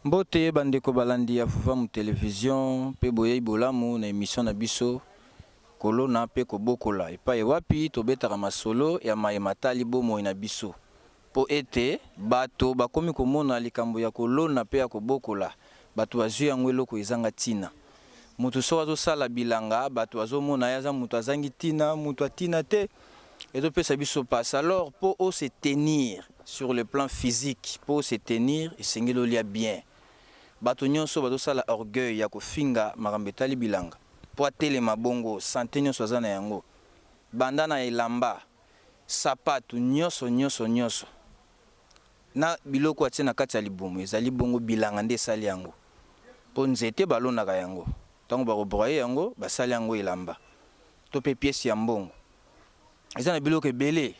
Mbote bandeko balandi ya fufa mu télévision pe boye bolamu na émission na biso kolona pe kobokola epai wapi tobetaka masolo ya mayematali bomo na biso po ete bato bakomi komona likambo ya kolona pe ya kobokola bato bazwi yango eloko ezanga tina mutu so azosala bilanga bato azomona yaza mutu azangi tina mutu atina te ezopesa biso passe alors pour se tenir sur le plan physique pour se tenir esengeli olia bien bato nyonso bazosala orgueil ya kofinga makambo etali bilanga po atelema bongo santé nyonso aza na yango banda na elamba sapatu nyonso na biloko atie na kati ya libumu ezali bongo bilanga nde esali yango po nzete balonaka yango ntango bakobroye yango basali yango elamba to pe pièce ya mbongo eza na biloko ebele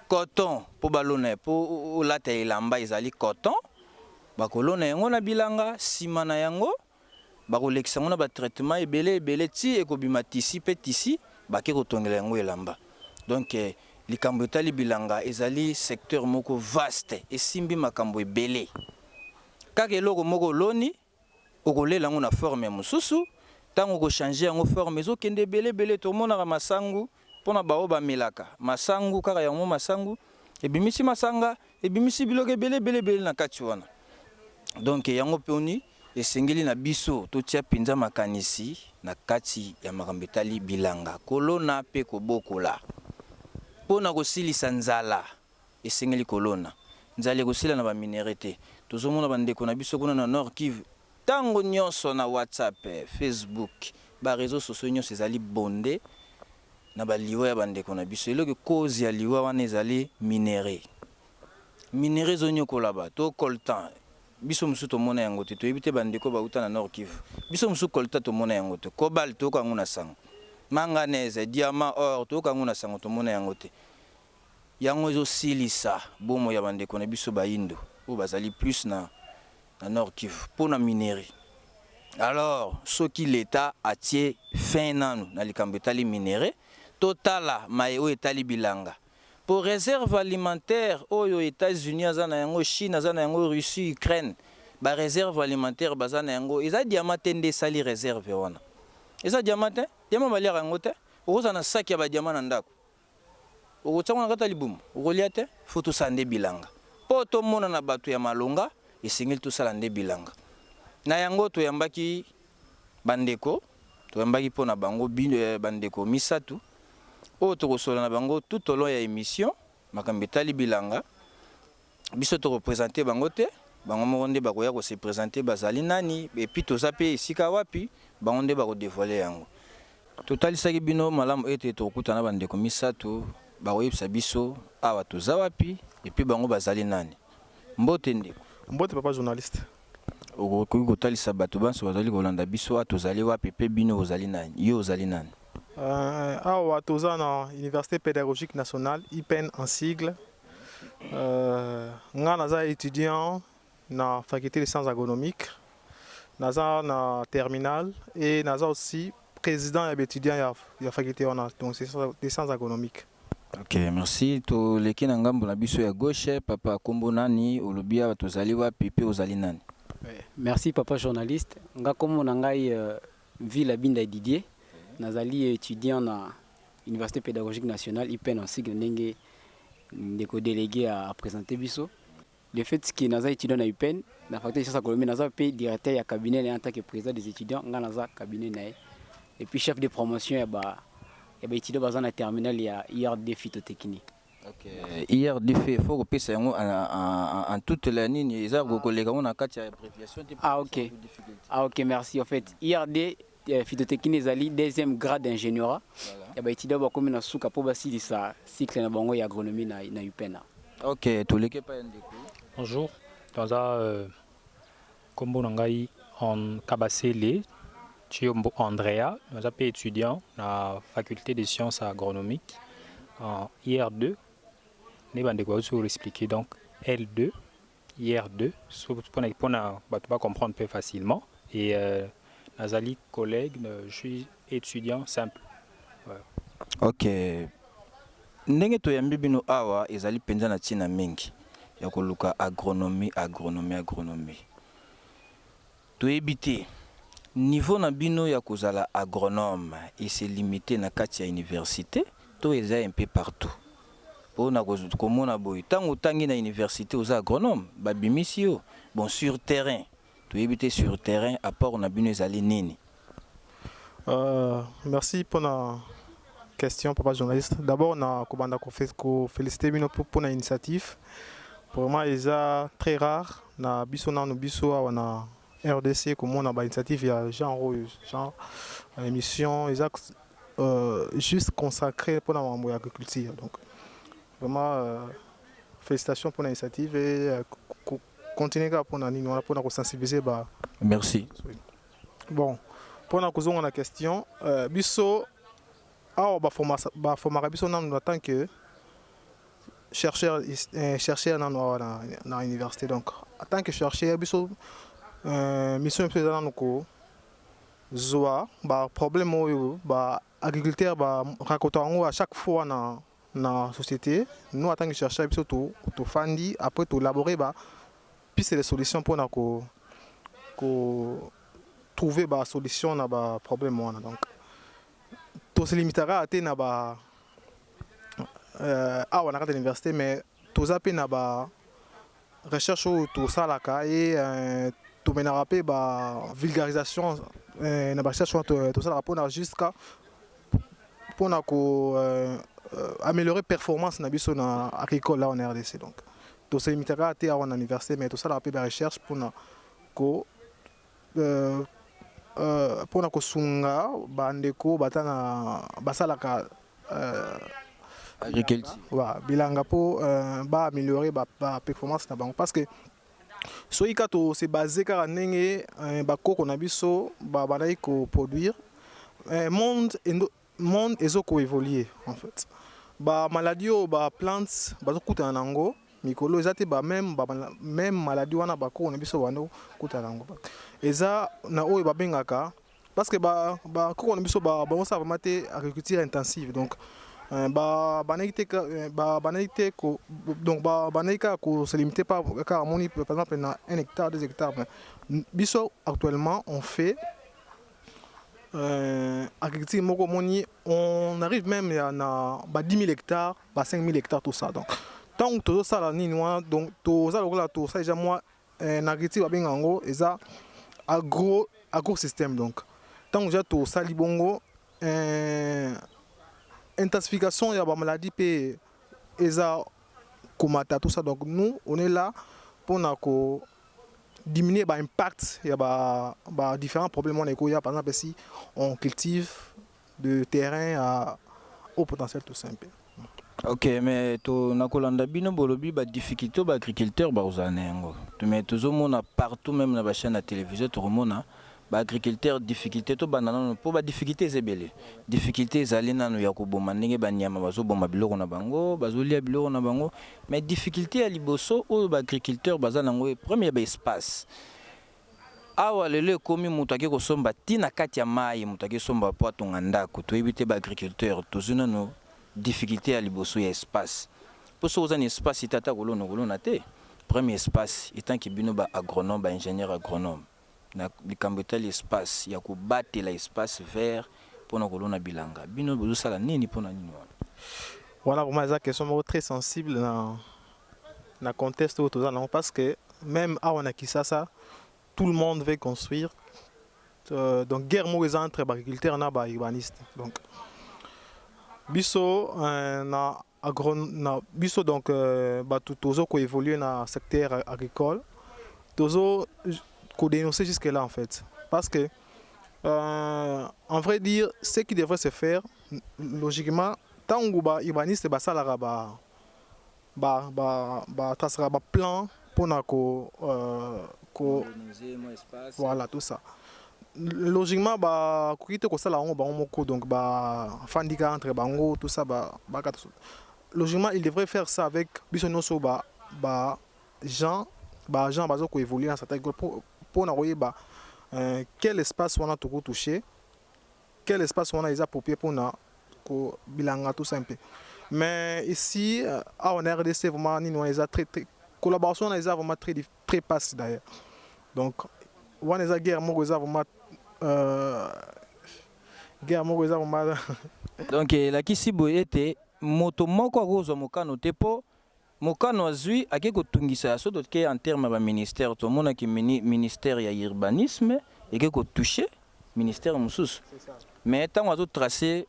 coton po balona po olata elamba ezali coton bakolona yango na bilanga sima na yango bakolekisa yango na batraitement ebele ti ekobima tisi pe tisi bake kotongela yango elamba donc likambo etali bilanga ezali secteur moko vaste esimbi makambo ebele kaka eloko moko loni okolela yango na forme ya mosusu ntango okochange yango forme ezokende ebele tomonaka masangu mpona bao bamelaka masangu kaka yango masangu ebimisi masanga ebimisi biloko ebele na kati wana donc yango poni esengeli na biso totia pinza makanisi na kati ya makambo etali bilanga kolona pe kobokola mpona kosilisa nzala esengeli kolona nzala ekosila na baminere te tozomona bandeko na biso kuna na Nord Kivu tango nyonso na WhatsApp Facebook bareseau sociaux nyonso ezali bonde na baliwa ya bandeko na biso eloko cause ya liwa wana ezali minere zonyokola ba to coltan biso musu tomona yango te toyebi te bandeko bauta na Nord Kivu biso musu coltan tomona yango te cobalt to kango na sango manganèse diamant or to kango na sango tomona yango te yango ezosilisa bomo ya bandeko na biso bayindo o bazali plus na Nord Kivu pona minerie. Alors soki l'État atie fin nanu na likambo etali minere totala mayo etali bilanga pour réserve alimentaire oyo États-Unis azana yango Chine azana yango Russie Ukraine ba réserve alimentaire bazana yango eza diamant nde sali réserve wana eza diamant baliaka yango te okozana saki ya ba diamant na ndako okotsanga na kata libumu okolia te foto sande bilanga po tomona na bato ya malonga esengeli tosala nde bilanga na yango toyambaki bandeko toyambaki pona bango bandeko misatu oyo tokosola na bango tout au long ya émission makambo etali bilanga biso toreprésente bango te bango moko nde bakoya kose présente bazali nani epuis toza pe esika wapi bango nde bakodévoile yango totalisaki bino malamu ete tokokutana bandeko misatu bakoyebisa biso awa toza wapi epuis bango bazali nani mbote ndeko mbote papa journaliste okoki kotalisa bato banso bazali kolanda biso awa tozali wapi pe bino ozali nani yo ozali nani awa toza na Université pédagogique nationale IPN en sigle nga naza étudiant na faculté des sciences agronomiques naza na terminale et naza aussi président et étudiant ya faculté wana donc des sciences agronomiques. Ok, merci. To leki na ngambo na biso ya gauche papa kombo nani olobia tozali wapi pe ozali nani? Merci papa journaliste. Nga kombo na ngai Ville Binda Didier. Nazali étudiant na Université pédagogique nationale IPN en sigle ndenge ndeko délégué à présenter biso. Le fait que naza étudiant na IPN na faculté de sciences agronomiques naza pe directeur ya cabinet en tant que président des étudiants nga naza cabinet na et puis chef de promotion ya ba étudiant baza na terminal ya IRD phytotechnique. Ok, IRD fait faut que pesa yango en toute la ligne eza ko koleka na kati ya abréviation. Ah ok. Ah ok, merci. En fait, IRD phytotechnique ezali deuxième grade d'ingénierat. Ya ba étudiant ba komi na suka po basilisa cycle na bango ya agronomie na UPN. Ok, to leke pa ndeko. Bonjour. Dans kombo ngai en Kabasele Chiombo Andrea, nous sommes étudiants à la faculté des sciences agronomiques en IR2. Nous allons expliquer donc L2, IR2, pour comprendre plus facilement. Et Nazali, collègue, je suis étudiant simple. Ouais. Ok. Ndenge toyambi bino awa ezali penza na tina mingi ya koluka agronomie. toyebite niveau na bino ya kozala agronome et c'est limité na kati ya université to eza un peu partout pona komona boy tango tangi na université aux agronome babimisi yo bon sur terrain toyebite sur terrain apport na bino ezali nini. Merci pour la question, papa journaliste. D'abord, on a félicité pour l'initiative. Pour moi, c'est très rare. Na RDC, comme on a une initiative, il y a genre émission, juste consacrée pour l'agriculture. Donc, vraiment, félicitations pour l'initiative et continuez pour sensibiliser. Merci. Bon. Pour la question, biso en tant que chercheur dans l'université. Donc, en tant que chercheur, biso mission problème agriculteur raconter à chaque fois dans la société. Nous, en tant que chercheur, biso tout fandi après tout élaborer puis c'est les solutions pour trouver des solutions à des problèmes. Donc, tout se limitera à l'université, mais tout ça peut na recherche tout ça là et tout mènera pas vulgarisation na recherche tout ça là pour jusqu'à pour améliorer performance na biso na agricole là en RDC. Donc, tout se limitera à l'université, mais tout ça là peut recherche pour pour kosunga bandeko batana basalaka agriculture bilanga pour améliorer ba performance na bango parce que soki kato c'est basé car ndenge bakoko na biso banai ko produire monde ezoko évoluer en fait ba maladie ba plantes bazokuta nango mikolo ezate même maladie wana bakoko na biso bando kuta nango eza na oyo babengaka parce que koko na biso ça vraiment agriculture intensive donc donc se limiter pas car par exemple na 1 hectare 2 hectares biso actuellement on fait agriculture moko moni on arrive même à 10 000 hectares 5 000 hectares tout ça donc tant que tout ça là ni donc tout ça là tout ça déjà moi agriculture babengango eza agro-système. Donc, tant que j'ai tout ça, libongo, intensification, il y a des maladies, et tout ça. Donc, nous, on est là pour diminuer l'impact. Il y a différents problèmes. Par exemple, si on cultive de terrain à haut potentiel, tout simple. Ok, mais to nakolanda bino bolobi ba difficulté ba agriculteur ba uzanengo. Mais to zomona partout même na ba chaîne à télévision to remona ba agriculteur difficulté to banana po ba difficulté zebele. Difficulté zali nanu ya ko boma ndenge ba nyama bazo boma biloko na bango, bazolia biloko na bango, mais difficulté ya liboso o ba agriculteur bazanango premier ba espace. Awa lelo komi mutake ko somba tina kati ya mai mutake somba po atonga ndako to éviter ba agriculteur to zunano difficulté à liboso ya espace pour ça un espace itata kolona te premier espace étant que bino ba agronome ba ingénieur agronome na likambeta l'espace ya ko batela espace vert pour na kolona bilanga bino bozo sala nini pour na nini voilà pour moi c'est une question très sensible dans contexte où tout ça parce que même à on a qui ça tout le monde veut construire donc guerre mauvaise entre agriculteurs na ba urbanistes donc biso biso donc tozo ko évoluer dans secteur agricole tozo ko dénoncer jusque là en fait parce que en vrai dire ce qui devrait se faire logiquement tant que urbaniste basalara tracera plan pour na ko voilà tout ça logiquement kuite ko sala ngo bango moko donc fandika entre bango tout ça logiquement il devrait faire ça avec bisonoso gens bazo ko évoluer dans cette pour na koyeba quel espace on a tout touché quel espace on a les approprié pour na ko bilanga tout simple mais ici à on RDC vraiment ni on les a très collaboration on les a vraiment très passe d'ailleurs donc wana eza guerre moko eza vraiment guerre moko eza vraiment donc elakisi boye ete moto moko akozwa mokano te mpo mokano azwi ake kotungisa so toke en terme ya baministère tomonaki ministère ya urbanisme eke kotouche ministère mosusu mais ntango azotrace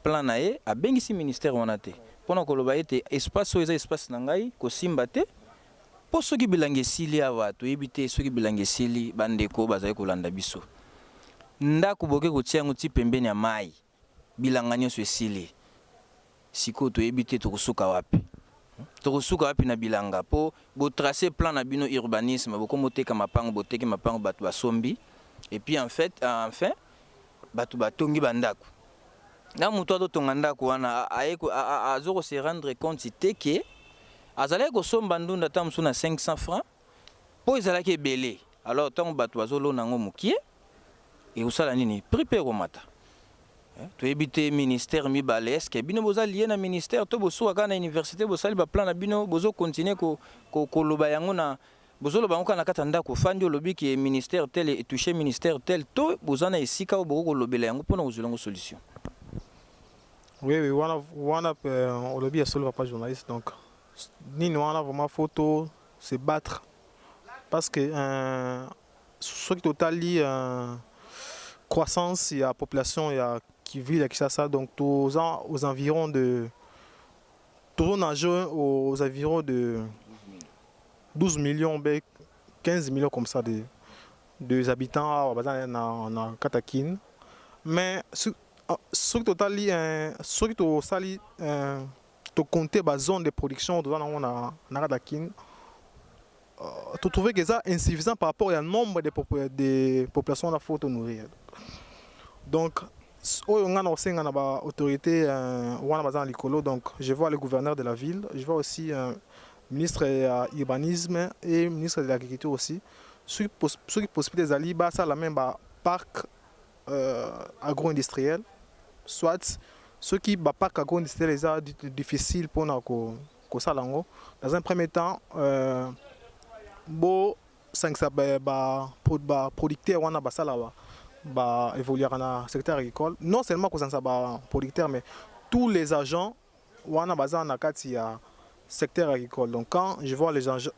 plan na ye abengisi ministère wana te mpona koloba ete espace oyo eza espace na ngai kosimba te mpo soki bilanga esili awa toyebi te soki bilanga esili bandeko bazali kolanda biso ndako boke kotia yango ti pembeni ya mai bilanga nyonso esili sikoyo toyebi te tokosuka wapi na bilanga mpo botrace plan na bino urbanisme bokomoteka mapango boteki mapango bato basombi et puis enfin bato batongi bandako na moto azotonga ndako wana azo se rendre compte te ke azalaki kosomba ndunda ta mosusu na 500 francs mpo ezalaki ebele alors ntango bato bazolona yango mokie ekosala nini prix mpe ekomata toyebi te ministère mibale eske bino boza lie na ministère to bosuka kaka na université bosali baplan na bino bozokontinue koloba yango na bozoloba yango kaka na kati ya ndako ofandi olobi ke ministère tel etouche ministère tel to boza na esika oyo bokokolobela yango mpona kozwela yango solution. Oui, wana olobi ya solo papa journaliste donc nini wana vraiment photo se battre parce que soki totali croissance ya population ya qui vit à Kinshasa, donc aux environs de aux environs de 12 millions, 15 millions comme ça de habitants en Katakin. Mais ce total, ce qui sali, to compter la zone de production dans Katakin, tu trouves que c'est insuffisant par rapport au nombre de populations à photo nourrir. Donc on a aussi une autorité donc je vois le gouverneur de la ville, je vois aussi ministre de l'urbanisme et ministre de l'agriculture aussi. Ceux qui possibilitent d'aller ça la même parc agro-industriel, soit ceux qui parc agro-industriel est difficile pour nous dans un premier temps bon 500 producteurs on a ça là évoluer dans le secteur agricole. Non seulement que ça producteur, mais tous les agents ont un secteur agricole. Donc quand je vois les agents,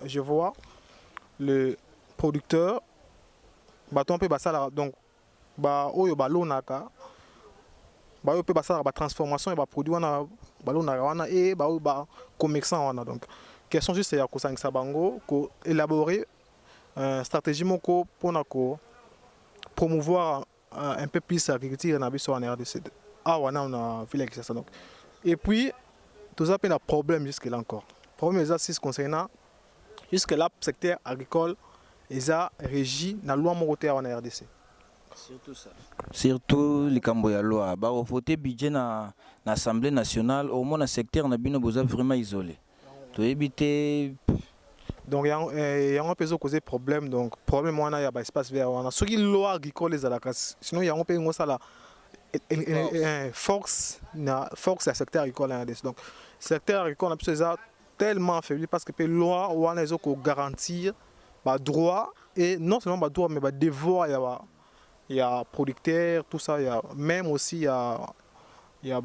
je vois le producteur, donc la transformation et produit et commerçant. Donc question juste c'est élaborer stratégie pour promouvoir un peu plus l'agriculture en RDC. On a vu ça. Et puis, tout ça a un problème jusque-là encore. Le problème est que concernant jusque-là, le secteur agricole est régi dans la loi en RDC. Surtout ça. Surtout les Camboya loi. Bah, au voter budget dans l'Assemblée nationale, au moins le secteur n'a vraiment isolé. Pour éviter. Donc il y a un peu de problème. Donc problème il y a espace vert. Ce qui est loi agricole les alacas. Sinon il y a un peu de force à secteur agricole. Donc secteur agricole a tellement affaibli parce que la loi on a garantir droit et non seulement droit mais devoir il y a producteurs tout ça il y a même aussi il y a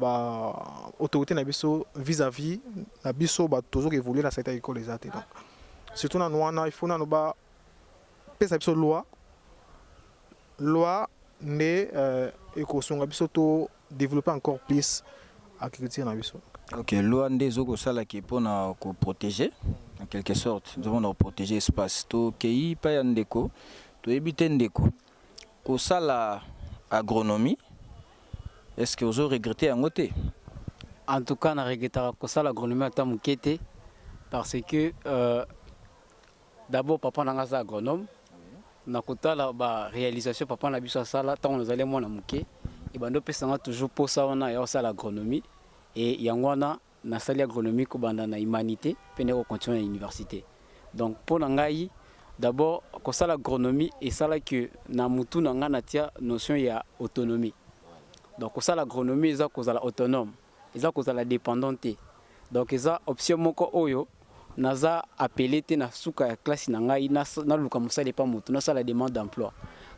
autorité vis-à-vis la biso toujours évoluer dans le secteur agricole les donc surtout dans il faut nous loi ne écoson biso développer encore plus agriculture na biso. OK, loi des okosala qui pour protéger en quelque sorte, nous devons protéger espace to kei pa ndeko to éviter ndeko. Ko sala agronomie est-ce que vous regrettez en côté? En tout cas, on a regretté ko sala agronomie à Tamukete parce que d'abord papa nanga za agronome na kotala ba réalisation papa na biso sala tant nous allons mona muke et bando pesanga toujours pour ça on a ya sala agronomie et yangwana na sali agronomie ko banda na humanité pene ko continuer à l'université. Donc pour nangai d'abord ko sala agronomie et sala que na mutu nanga na tia notion ya autonomie. Donc ko sala agronomie eza ko sala autonome, eza ko sala dépendante. Donc eza option moko oyo naza appelé te na suka ya classe na ngai na luka musala pas moto na sala demande d'emploi.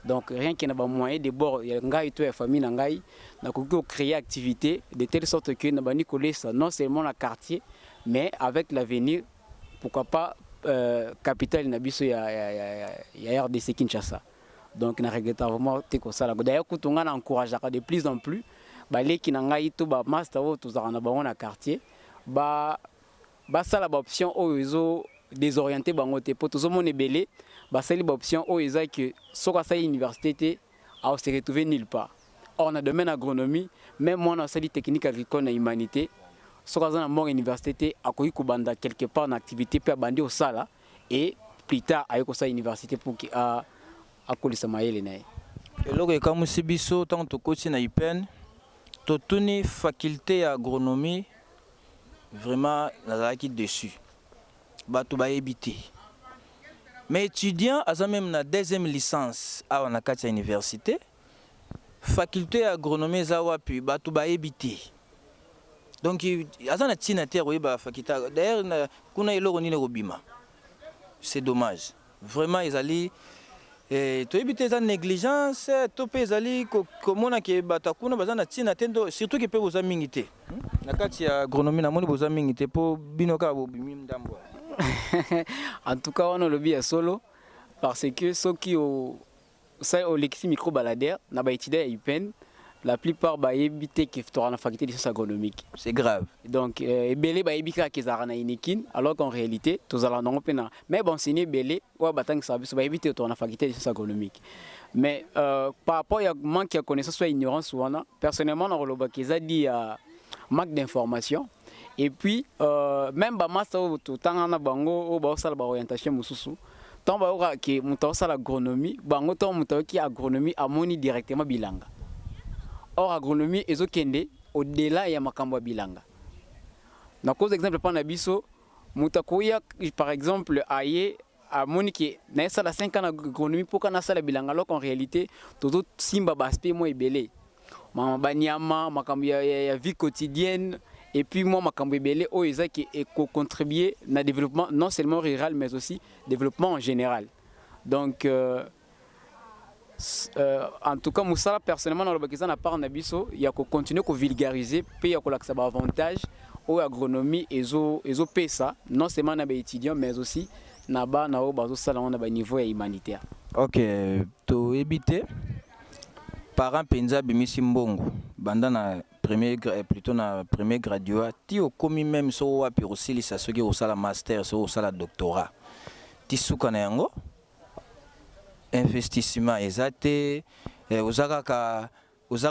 Donc rien qui n'a pas moyen de bord ya ngai to ya famille na ngai na ko créer activité de telle sorte que na bani coller ça non seulement na quartier mais avec l'avenir pourquoi pas capitale na biso ya RDC Kinshasa. Donc na regrette vraiment te ko sala. D'ailleurs kutunga na encourager de plus en plus ba leki na ngai to ba master o to za na ba na quartier ba ça la option oyo désorienté bango te po tozo mona belé ba sali ba option oyo eza que soka sa université te a se retrouver nulle part. Or na domaine agronomie même moi na sali technique agricole na humanité soka za na mon université te akoyi kubanda quelque part na activité pe bandi au sala et plus tard ayoko sa université pour ki a kolisa mayele na ye. Eloko ekamusi biso tant tokoti na IPEN totuni faculté ya agronomie vraiment nazalaki dessus bato bayebi. Mais étudiant aza même na deuxième licence awa na kati ya université faculté ya agronomie eza wapi bato bayebi te. Donc aza na tina te koyeba faculté d'ailleurs kuna eloko nini kobima. C'est dommage vraiment ezali toyebi te eza négligence to pe ezali komona ke bato kuna baza na tina te surtout ke pe boza mingi te na kati ya agronomie na moni boza mingi te po bino kaka bobimi ndambo. En tout cas on a le bien solo parce que ceux qui au lexi micro baladère na ba étudier à IPEN la plupart ba yebité qui fera la faculté de sciences agronomiques. C'est grave. Donc belé ba yebika ki zara na inekin alors qu'en réalité tous allons non pena mais bon c'est belé wa batang sa ba yebité to na faculté de sciences agronomiques. Mais par rapport à manque de connaissance soit ignorance ou personnellement on roloba ki za dit manque d'information. Et puis même ba master tout temps na bango o ba sala ba orientation mususu tant ba ora ki muta sala agronomie bango tant muta ki agronomie amoni directement bilanga. Or agronomie ezokende au-delà ya makambo bilanga. Na cause exemple pa na biso muta koya par exemple aye amoni ki na sala 5 ans agronomie pour kana sala bilanga alors qu'en réalité tout simba baspé mo ebele. Mama banyama makambo ya vie quotidienne. Et puis moi, ma cambébélé, qui contribuer au développement non seulement rural, mais aussi développement en général. Donc, en tout cas, Moussala, personnellement, dans le Bakistan, à part Nabiso, il y a qu'on continue à vulgariser, puis il y a qu'on a avantage aux agronomie et aux PSA, non seulement dans les étudiants, mais aussi dans le niveau humanitaire. Ok, to éviter parents penza bimisi mbongo bandana plutôt na premier graduat ti okomi même so wapi osilisa soki osala master so osala doctorat ti suka na yango investissement ezate ozaka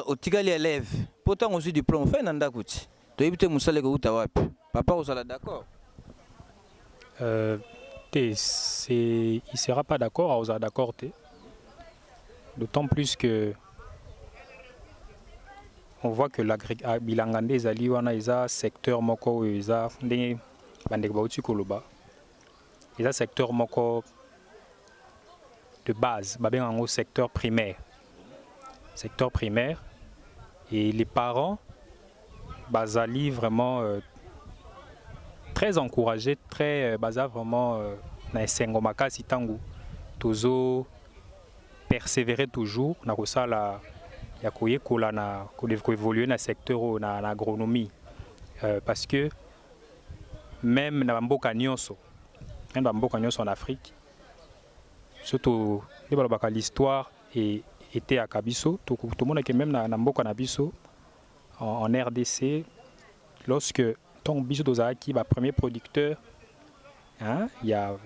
otikali élève pourtant ozwi diplôme fait na ndako ti toyebi te mosala ekouta wapi papa ozala d'accord il sera pas d'accord ozala d'accord te d'autant plus que on voit que bilangande ezali wana eza secteur moko eza ndenge bandeko bauti koloba eza secteur moko de base babenga ngo secteur primaire et les parents bazali vraiment très encouragés très baza vraiment na esengo makasi tango tozo persévérer toujours na kosala ya koyekola na évoluer na secteur na agronomie parce que même na mboka nyonso en Afrique surtout l'histoire était à Kabiso tout le monde que même na mboka na biso en RDC lorsque ton biso dozaki ba premier producteur hein il y a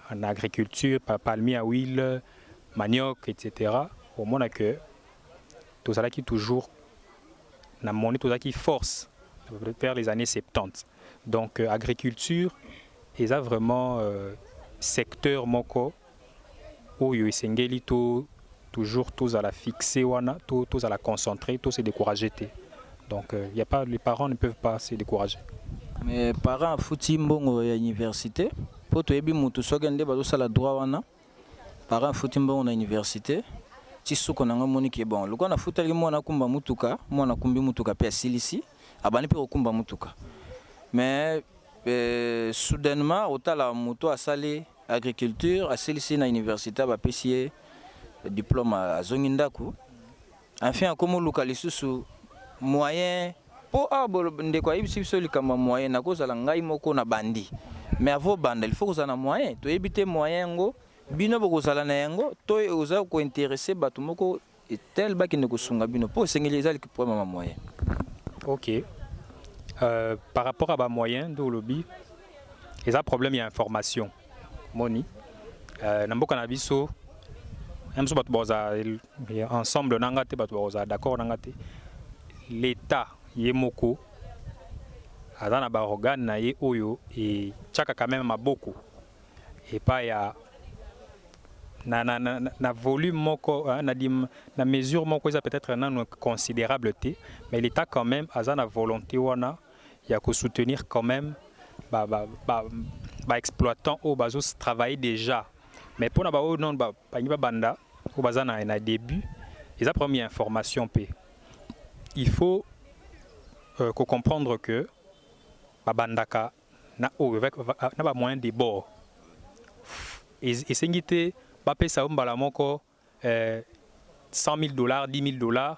en agriculture palmier à huile manioc etc. au monde que tout ça qui toujours na monnaie tout ça qui force vers les années 70 donc agriculture et ça vraiment secteur moko où yo esengeli toujours tous à la fixer wana tous à la concentrer tous se décourager donc il y a pas les parents ne peuvent pas se décourager mais parents futi mbongo ya université po to yebi mutu sogende bazo sala droit wana parents futi mbongo na université tisuko nanga moni ki bon loko na futali mwana kumba mutuka mwana kumbi mutuka pe silisi abani pe okumba mutuka mais soudainement otala moto asali agriculture asilisi na université bapesi diplôme azongi ndako enfin akomoluka lisusu moyen po ndeko ayebisi biso likambo moyen nakozala ngai moko na bandi mais avant banda il faut kozala na moyen toyebi te moyen yango bino bokozala na yango to oza kointeresse bato moko tel bakende kosunga bino po esengeli ezalaki problème ya moyen. Ok. Par rapport à ba moyen de lobby, il y a un problème d'information. Moni. Namboka na biso, ensemble nangate d'accord nangate. L'État yemoko azana ba organe na ye oyo et chaka quand même maboko et pas ya na volume moko na mesure moko ça peut-être non considérable té mais l'État quand même azana volonté wana il y a que soutenir quand même exploitant au bazos travailler déjà mais pour na ba non ba banda au bazana na début et ça première information p il faut comprendre que bandaka na ba moyen de bord et sengité ba pesa mbala moko $100,000 $10,000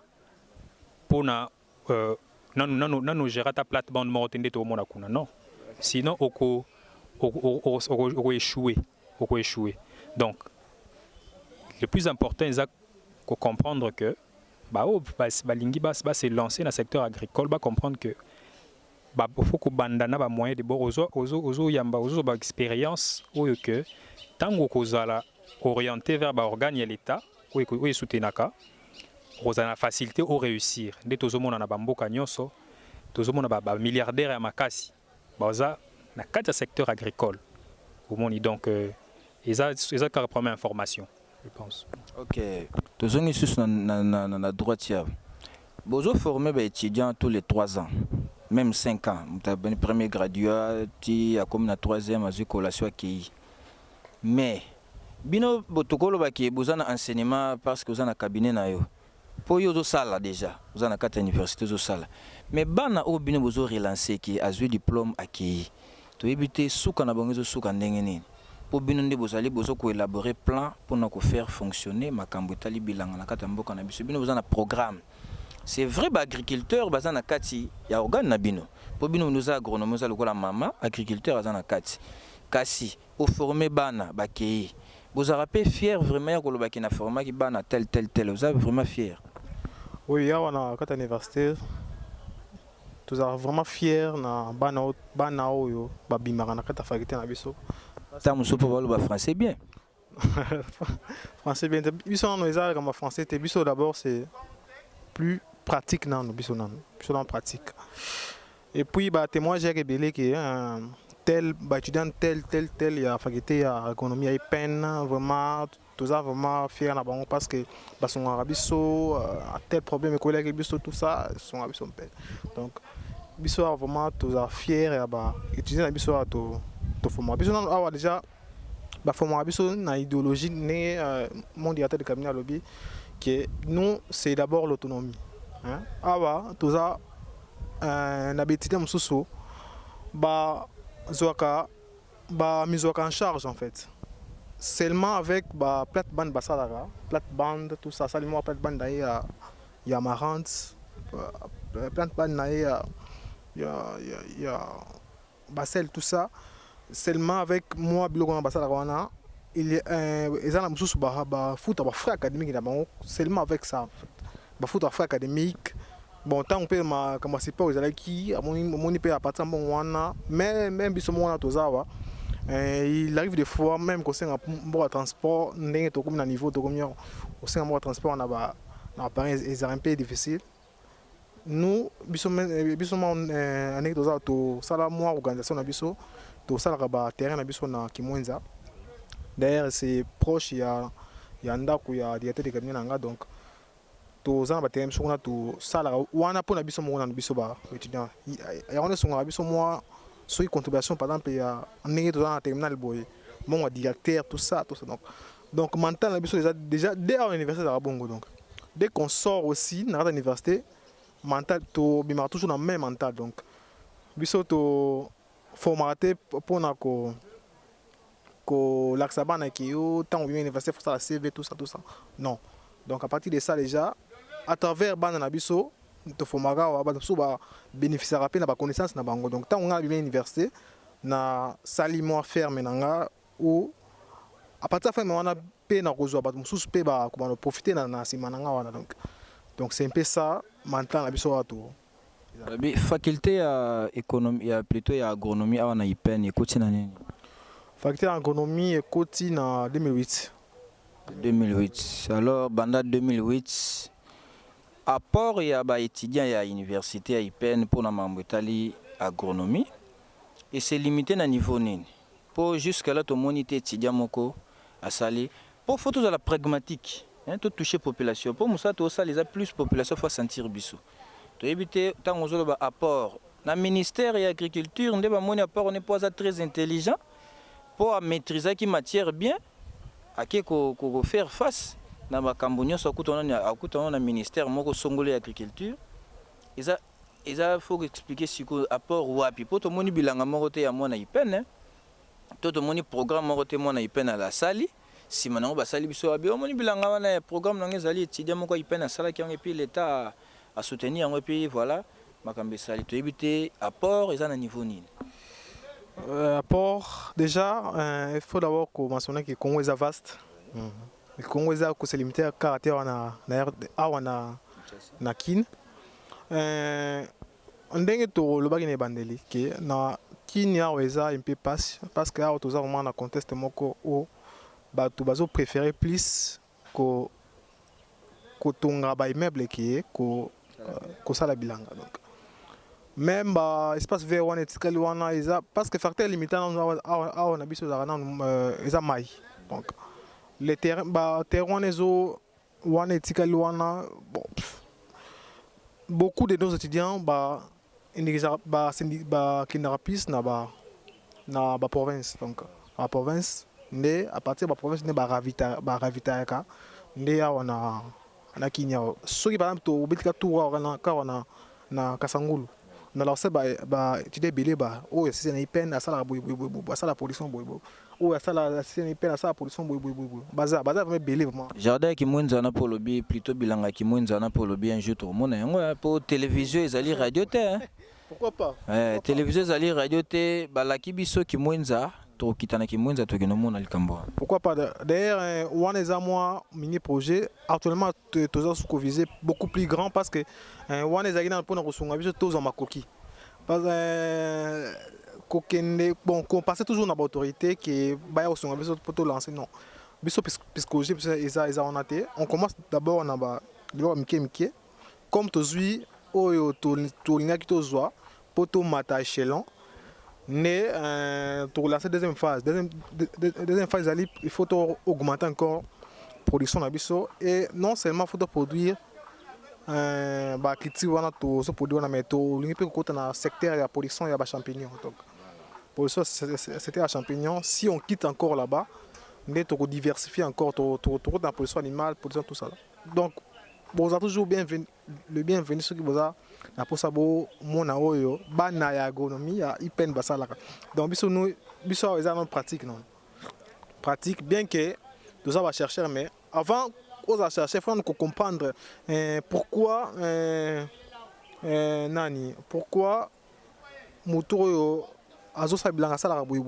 pour na non gérer ta plate-bande mortende to mona kuna non sinon oko échouer donc le plus important c'est de comprendre que balingi se lancer dans le secteur agricole comprendre que faut que bandana ba moyen de bord ozo yamba ozo ba expérience ou que tango kozala orienté vers ba organe ya l'état ou soutenaka ozana facilité au réussir nde tozomona na bamboka nyonso tozomona ba milliardaire ya makasi baza na kati ya secteur agricole omoni donc eza ka première information je pense. Ok, tozongi sus na droite ya bozo former ba étudiants tous les 3 ans même 5 ans le premier graduat ti a comme na 3e azu collation ki mais bino botokolo ba ki bozana enseignement parce que bozana cabinet na yo po yo zo sala déjà bozana kata université zo sala mais bana o bino bozo relancer ki azu diplôme aki to ebité suka na bango zo suka ndenge nini po bino nde bozali bozo ko élaborer plan pour na ko faire fonctionner makambo tali bilanga na kata mboka na biso bino bozana programme. C'est vrai, agriculteur, bazana kati ya organe na bino. Po bino nous agronome za lokola mama, agriculteur bazana kati. Kasi au former bana bakei. Vous avez fier vraiment que le na format qui bana tel. Vous avez vraiment fier. Oui, ya wana kata université. Nous sommes vraiment fiers na bana oyo babimaka na kata faculté na biso. Ta muso po ba français bien. Français bien. Biso na eza comme français te biso d'abord c'est plus pratique dans nos biso dans pratique et puis bah témoin j'ai révélé que tel étudiant tel il a faculté ya économie à peine vraiment tout ça vraiment fier na bango parce que bah son arabiso a tel problème collègue biso tout ça son arabiso peine donc biso vraiment tout ça fier et bah étudiant biso to former biso na déjà bah former biso na idéologie né mon directeur de cabinet lobby que nous c'est d'abord l'autonomie. Awa toza na betite mususu ba zoaka ba mizoaka en charge en fait. Seulement avec ba plate-bande basalara, plate-bande tout ça, seulement plate-bande d'ailleurs il y a Marantz, plate-bande d'ailleurs il y a Basel tout ça. Seulement avec moi biloko na basalara wana il est en mususu ba foot ba frais académique seulement avec ça ba foot frais académique bon tant on peut ma commencer pas aux alaki mon peut à partir bon wana même biso mona tozawa il arrive des fois même qu'on un bon transport ndenge to comme na niveau to comme au sein un transport on a ba na appareil est un peu difficile nous biso année tozawa to sala moi organisation na biso to sala ba terrain na biso na Kimwenza. D'ailleurs, c'est proche, il y a ndako, il y a directeur de cabinet nanga donc to zana ba terrain so na to sala wana pour na biso mo na biso ba étudiant. Ya on est son biso moi so contribution par exemple il y a ndenge to zana terminal boy mon directeur tout ça donc mental na biso déjà dès à l'université à Bongo donc dès qu'on sort aussi dans l'université mental to bima toujours dans même mental donc biso to formaté pour que l'accès qui est tant université faut ça la CV tout ça. Non. Donc à partir de ça déjà à travers bande nabiso te formera ba bénéficier rapide na connaissance na bango. Donc tant on a bien université na salimo ferme nanga ou à partir de ça on a pe na kozwa ba mususu pe ba ko profiter na simananga wana donc c'est un peu ça maintenant nabiso à tout. Faculté à économie plutôt à agronomie à na IPN ekoti na nini? Faculté d'agronomie ekoti na 2008. 2008. Alors banda 2008 apport ya ba étudiant ya université à IPN pour na mambetali agronomie et c'est limité na niveau nini. Pour jusqu'à là tout monité étudiant moko à sali pour photo de la pragmatique hein tout toucher population pour ça tout ça les plus population faut sentir biso. To éviter tant on ba apport na ministère et agriculture ndeba moni apport on n'est pas très intelligent pour maîtriser qui matière bien à qui ko faire face na ba kambonyo so kutona na ministère moko songolé agriculture ils faut expliquer ce que apport wapi pour to moni bilanga moko te ya mona IPN to moni programme moko te mona IPN à la sali si maintenant ba sali biso abi moni bilanga wana programme na ngezali étudiant moko IPN à sala qui et puis l'état à soutenir et puis voilà makambe sali to éviter apport ils en a niveau nini. Apport, déjà, il faut d'abord mentionner que le Congo est vaste. Le Congo est limité à caractère na kin. On dingue to le bagine bandeli que na kin ya weza un peu passe parce que à tous vraiment na contexte moko o ba tu bazo préférer plus ko tonga ba immeuble qui est ko sala bilanga donc. Même espace vert on est parce que facteur limitant on a biso za na mai donc les terrains terrain les eaux on est bon beaucoup de nos étudiants kinarapis na province donc la province né à partir de la province né ravita ka né on a kinya ceux qui par exemple to bitika tour na Kasangulu na lancé étudier belé oh c'est na IPN à ça la la production oh ça la c'est na IPN à ça la production baza vraiment belé vraiment jardin qui mwenza na pour lobby plutôt bilanga qui mwenza na pour lobby un jour tout monde pour télévision ezali radio te hein pourquoi pas télévision ezali radio te balaki biso qui mwenza to kitana qui mwenza to kino mona likambo pourquoi pas d'ailleurs on est à moi mini projet actuellement tous sous visé beaucoup plus grand parce que on est à pour na kosunga biso tous en makoki parce que bon qu'on passe toujours dans l'autorité qui ba kosunga biso pour to lancer non biso psychologie ils on a été on commence d'abord on a ba le mike comme tozui oyo to linga ki tozwa pour to mata échelon mais pour lancer deuxième phase il faut augmenter encore la production d'abisso et non seulement il faut produire critique wana to so produire mais to lingi pe ko na secteur de production ya ba champignons donc pour ça c'était à champignons si on quitte encore là-bas mais to diversifier encore to dans la production animale production tout ça donc vous avez toujours le bienvenu ceux qui vous a na posa bo mona oyo bana ya agronomie ya IPN basalaka donc biso eza non pratique non pratique bien que nous va chercher mais avant on va chercher faut nous comprendre pourquoi nani pourquoi moto oyo azo sa bilanga sala boy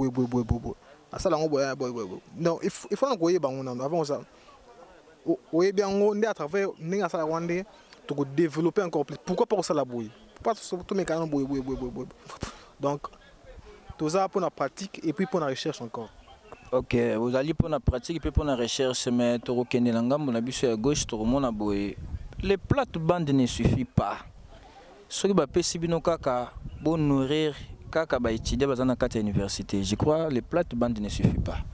asala ngo boy non il faut nous koyeba ngona avant ça oye bien on à travers ninga sala wande to développer encore plus pourquoi pas ça la bouille pas surtout mes canons bouille donc tout ça pour la pratique et puis pour la recherche encore. Ok, vous allez pour la pratique et puis pour la recherche mais to kende langa mon abiso à gauche to mona boye les plates-bandes ne suffit pas ce qui va pesi bino kaka bon nourrir kaka ba étudier bazana kata université je crois les plates-bandes ne suffit pas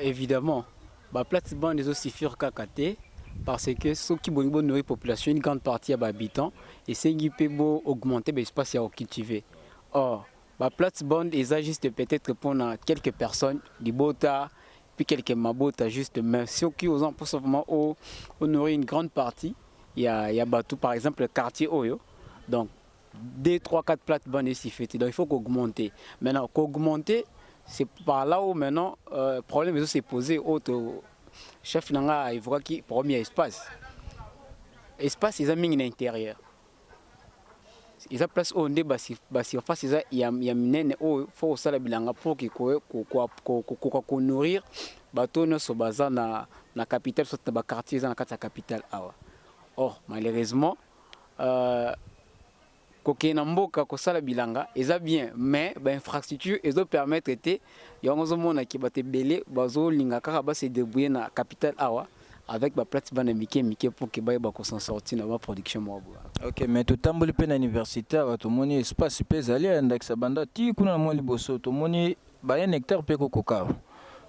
évidemment ba plates-bandes ne suffit kaka te parce que ceux qui vont nourrir la population, une grande partie des habitants, et c'est qui peut augmenter l'espace à cultiver. Or, la plate-bande est juste peut-être pour quelques personnes, des botas, puis quelques mabotas juste, mais ceux qui ont possiblement nourrir une grande partie, il y a tout, par exemple le quartier Oyo. Donc, 2, 3, 4 plates-bandes ici faites. Donc il faut qu'augmenter. Maintenant, qu'augmenter, c'est par là où maintenant, le problème s'est posé. Autre chef Nanga, il voit qu'il premier espace. Espace, ils ont mis à l'intérieur. Ils ont place où on est, surface, il y a une faut ça la bilanga pour qu'on nourrir bateau ne se basa na capitale soit na quartier dans la capitale awa. Or malheureusement kokena mboka ko sala bilanga eza bien mais ba infrastructure ezo permettre te yango mona ki bate belé bazo linga kaka ba se débrouiller na capitale awa avec ba plate bana mike pour que ba s'en sortir na ba production mo. OK, mais to tamboli pe na université wa to moni espace pe zali index banda ti kuna na mo liboso to moni ba 1 hectare pe ko koka.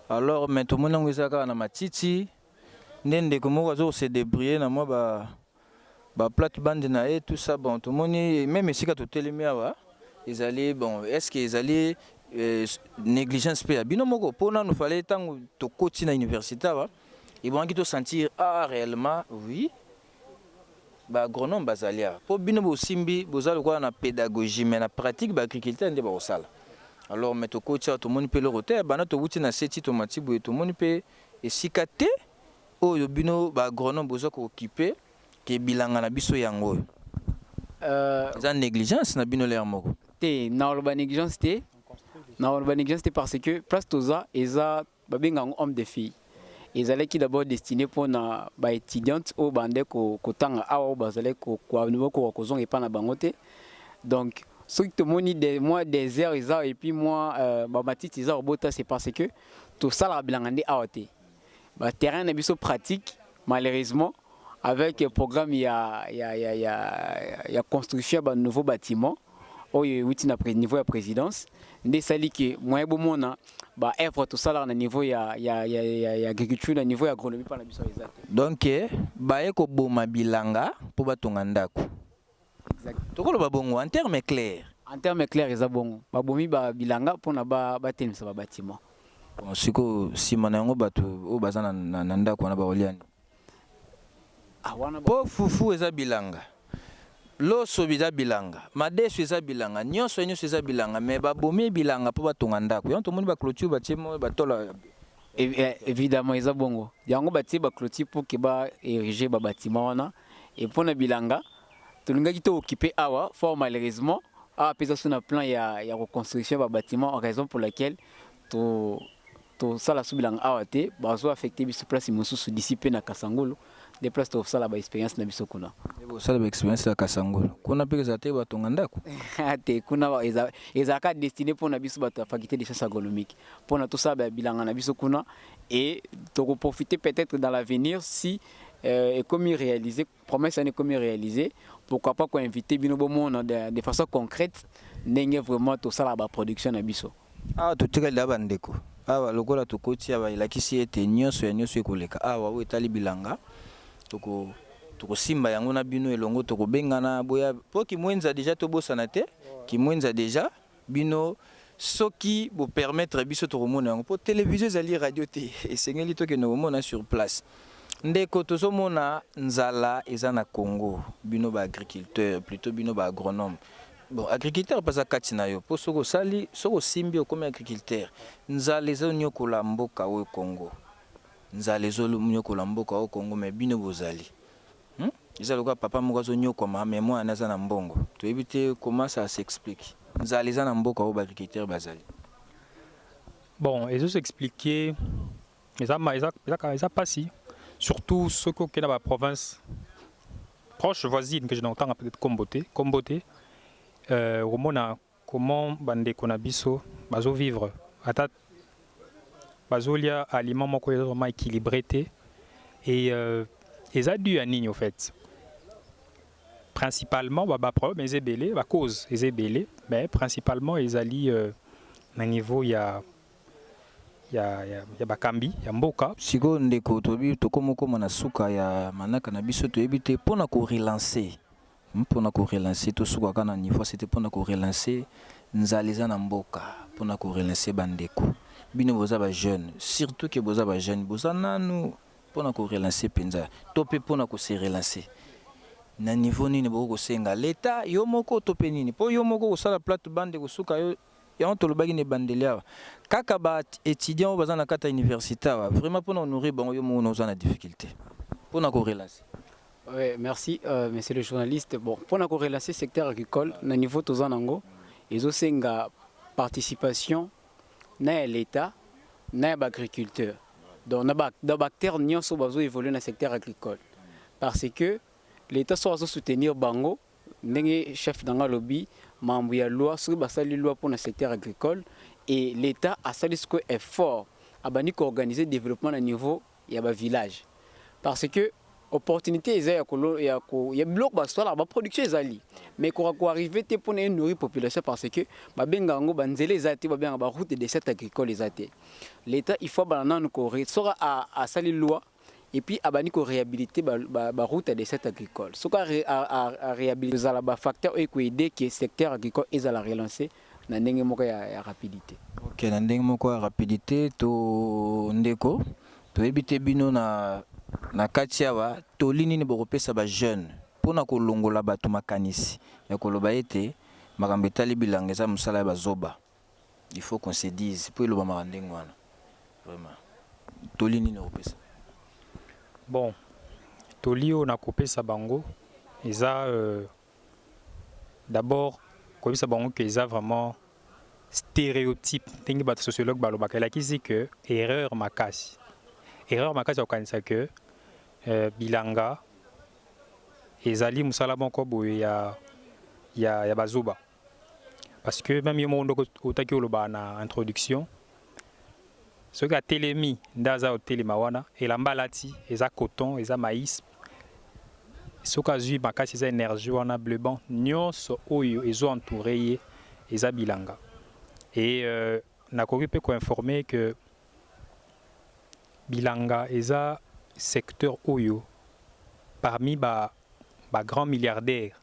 Alors mais to moni ngwisa ka na matiti ndende ko mo zo se débrouiller na mo ba plate bande na et tout ça bon to moni même si ka to telemi awa ils allaient bon est-ce qu'ils allaient négligence pe bino moko pona nous fallait tant to koti na université wa ils vont qui sentir ah réellement oui ba agronome bazalia po bino bo simbi bozalo kwa na pédagogie mais na pratique ba agriculteur ndé ba osala alors mais to coach to moni pe le roter bana to wuti na seti tomati bo to moni pe esikate oyo bino ba agronome bozo ko occuper ke bilanga na biso yango za négligence na bino l'air moko te na urban négligence te na urban négligence te parce que place toza eza babenga homme de filles. Ils allaient qui d'abord destinés pour na ba étudiantes au bandé ko tanga awa bazale ko nouveau ko kozong et pas na bangote. Donc ceux qui te moni des mois des heures et puis moi ba matiti za robota c'est parce que tout ça la bilangande awate. Ba terrain na biso pratique malheureusement avec le programme il y a construction d'un nouveau bâtiment au niveau de la présidence des sali que moi bomona ba effort tout ça là au niveau il y a agriculture au niveau agronomie par la biso exact. Donc ba eko boma bilanga pour batonga ndako. Exact. Tokolo ba bongo en termes clairs. En termes clairs eza bongo. Ba bomi ba bilanga pour na ba tenisa ba bâtiment. Bon siko simana yango bato o bazana na ndako na ba oliani. Po fufu eza bilanga loso biza bilanga madesu eza bilanga nyonso eza bilanga mais babomi bilanga po batonga ndako yango tomoni ba clôture batie mo batola évidemment eza bongo yango batie ba clôture pour que ba ériger ba bâtiment wana et pour na bilanga tolingaki to occuper awa fort malheureusement a pesa sur na plan ya reconstruction ba bâtiment en raison pour laquelle to sala su bilanga awa te bazo affecter biso place mosusu dissipé na Kasangolo des places de ça la expérience na biso kuna ça la expérience la Kasangolo kuna pe zate batonga ndako te kuna eza ka destiné pour na biso bato faculté de sciences agronomiques pour na tout ça bilanga na biso kuna et to profiter peut-être dans l'avenir si et comme réaliser promesse année comme réaliser pourquoi pas qu'on inviter bino bomona de façon concrète ndenge vraiment tout ça la production na biso ah to tika la bandeko awa lokola to koti aba ilakisi ete nyonso ya nyonso ekoleka awa we tali bilanga toko simba yango na bino elongo toko bengana boya po ki mwenza déjà to bosana te ki mwenza déjà bino soki bo permettre biso to mona yango po télévision ezali radio te esengeli to ke no mona sur place ndeko tozo mona nzala eza na Congo bino ba agriculteur plutôt bino ba agronome. Bon, agriculteur pas à katina yo. Pour soko sali, soko simbi comme agriculteur. Nzale zo nyoko la mboka au Congo. Nzale zo nyoko la mboka au Congo mais bino bozali. Ils ont papa moko zo nyoko ma mais moi naza na mbongo. Tu éviter comment ça s'explique. Nzale za na mboka au agriculteur bazali. Bon, et je s'expliquer mais ça pas si surtout ceux qui dans la province proche voisine que je n'entends peut-être Komboté. Comment bande konabiso bazo vivre ata bazolia aliment moko vraiment équilibré et ça dû à nini au fait principalement ba problème les ébélés ba cause les ébélés mais principalement ils alli na niveau ya bakambi ya mboka siko ndeko tobi tokomoko na suka ya manaka na biso to ebité pona ko relancer. Pour nous relancer tout ce qu'on a niveau c'était pour nous relancer nzaliza na mboka pour nous relancer bandeko bino boza ba jeune surtout que boza ba jeune boza nanu pour nous relancer penza topé pour nous se relancer na niveau nini boko senga l'état yo moko to pe nini po yo moko osala plate bande kosuka yo ya on tolobaki ne bandeliawa kaka ba étudiant baza na kata université wa vraiment pour honorer bango yo moko na difficulté pour na correlancer. Oui, merci monsieur le journaliste. Bon, pour na correlancer secteur agricole na niveau tozanango ezo senga participation na l'état na agriculteur. Donc na acteurs nyonso bazo évoluer na secteur agricole parce que l'état soit soutenir bango ndenge chef dans lobby membre ya loi sur basali loi pour le secteur agricole et l'état a sali ce effort abani ko organiser développement à niveau ya ba village parce que opportunité ya bloc basala ba production ezali mais ko arriver te pour nourrir population parce que ba benga ngo banzele ezati ba benga ba route de cette agricole ezati l'état il faut banana ko sera à sali loi et puis abani ko réhabiliter ba route de cette agricole so ka réhabiliter la ba facteur et ko aider que secteur agricole ezala relancer na ndenge moko ya rapidité. OK, na ndenge moko ya rapidité to ndeko to ebite bino na kati awa tolini ni bokopesa ba jeune pona kolongola bato makanisi ya koloba ete makambo etali bilanga eza mosala ya bazoba. Il faut qu'on se dise pour loba marandeng wana vraiment tolini ni kopesa. Bon, tolio na kopesa bango eza d'abord kopesa bango que eza vraiment stéréotype ndenge bato sociologue balobaka elakisi que erreur makasi okanisa que bilanga ezali musala moko boye ya bazoba parce que même yo mondo otaki oloba na introduction soki atelemi ndaza otelema wana elamba alati eza coton eza maïs soki azwi makasi eza énergie wana bleu blanc nyonso oyo ezo entouré ye eza bilanga et nakoki mpe koinformer que bilanga eza secteur oyo parmi ba grands milliardaires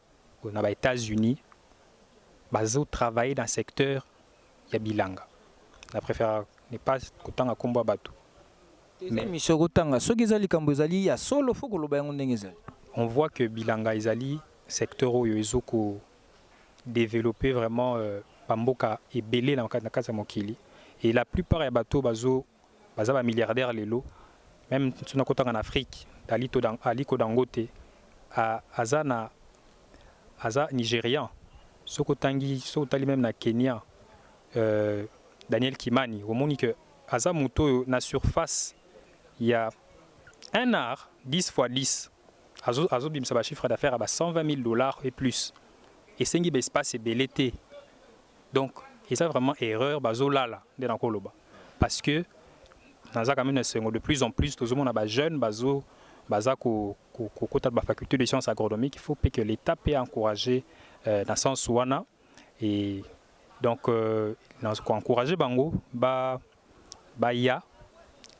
na ba États-Unis bazo travailler dans secteur ya bilanga. La préfère n'est pas kotanga komba bato. Mais mission kotanga soki ezali kambo ezali ya solo faut koloba yango ndenge ezali. On voit que bilanga ezali secteur oyo ezoko développer vraiment bamboka ebele na kati ya mokili et la plupart ya bato baza ba milliardaires lelo même tuna kotanga en Afrique Aliko Dangote aza nigérian sokotangi sotali même na Kenya Daniel Kimani omoni que aza moto na surface il y a un art 10 x 10 azo bimsa ba chiffre d'affaires à $120,000 et plus et sengi ba espace ebelete donc et ça vraiment erreur bazolala de na koloba parce que dans un cabinet de plus en plus, tout le monde a jeunes, baza côté de la faculté de sciences agronomiques, il faut que l'État peut encourager dans ce sens ouana et donc encourager bango ba ya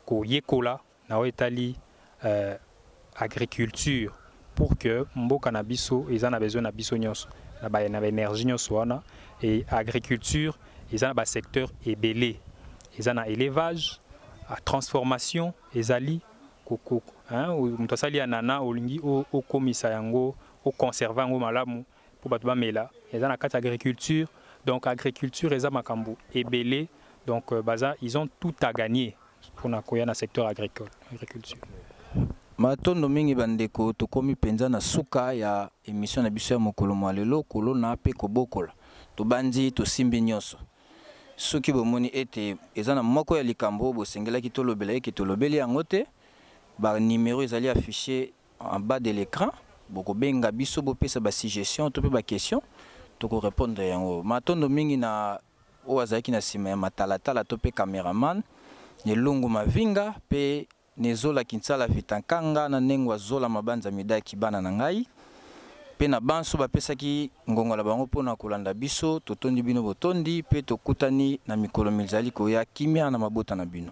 ko yekola na etali agriculture pour que mboka na biso ils en a besoin na biso nyonso na ba énergie nyonso wana et agriculture ils en a ba secteur ebelé ils en a élevage à transformation ezali koko hein muto sali anana olingi o komisa yango o conserver yango malamu pour bato bamela eza na kati agriculture donc agriculture eza makambo ebele donc baza ils ont tout à gagner pour na koya na secteur agricole agriculture. Matondo mingi bandeko tokomi penza na suka ya émission na biso ya mokolo mwalelo kolo na pe kobokola to bandi to simbi nyonso soki bomoni ete ezana moko ya likambo bosengela ki tolobela ki tolobeli yango te ba numéro ezali affiché en bas de l'écran boko benga biso bopesa ba suggestion to pe ba question to ko répondre yango matondo mingi na owazaki na sima ya matalatala to pe cameraman ne lungu mavinga pe nezola kinsala vitankanga na nengwa zola mabanza midai kibana na ngai pe na banso bapesaki ngongola bango pona kolanda biso totondi bino botondi pe tokutani na mikolo mizali koya kimia na mabota na bino.